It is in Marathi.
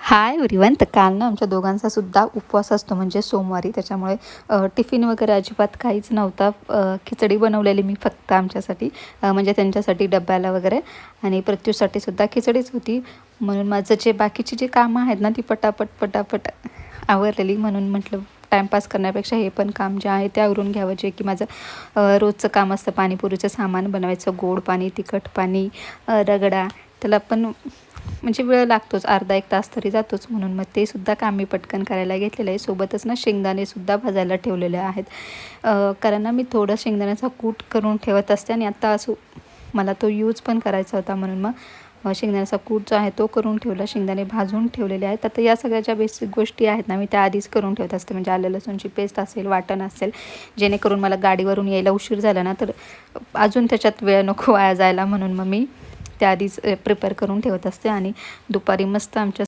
Hi everyone. तर काल ना आमच्या दोघांचा सुद्धा उपवास असतो म्हणजे सोमवारी. त्याच्यामुळे टिफिन वगैरे अजिबात काहीच नव्हता. खिचडी बनवलेली मी फक्त आमच्यासाठी, म्हणजे त्यांच्यासाठी डब्याला वगैरे, आणि प्रत्यूसाठी सुद्धा खिचडीच होती. म्हणून माझं जे बाकीची जी कामं आहेत ना ती पटापट पटापट आवरलेली. म्हणून म्हटलं टाईमपास करण्यापेक्षा हे पण काम जे आहे ते आवरून घ्यावं, जे की माझं रोजचं काम असतं. पाणीपुरीचं सामान बनवायचं, गोड पाणी, तिखट पाणी, रगडा. त्याला पण म्हणजे वेळ लागतोच, अर्धा एक तास तरी जातोच. म्हणून मग ते सुद्धा काम मी पटकन करायला घेतलेलं आहे. सोबतच ना शेंगदाणेसुद्धा भाजायला ठेवलेले आहेत. कारण ना मी थोडं शेंगदाण्याचा कूट करून ठेवत असते, आणि आत्ता असं मला तो यूज पण करायचा होता. म्हणून मग शेंगदाण्याचा कूट जो आहे तो करून ठेवला, शेंगदाणे भाजून ठेवलेले आहेत. आता या सगळ्या ज्या बेसिक गोष्टी आहेत ना मी त्या आधीच करून ठेवत असते. म्हणजे आलं लसूणची पेस्ट असेल, वाटण असेल, जेणेकरून मला गाडीवरून यायला उशीर झाला ना तर अजून त्याच्यात वेळ नको वाया जायला. म्हणून मग मी त्या आधीच प्रिपेअर करून ठेवत असते. आणि दुपारी मस्त आमच्या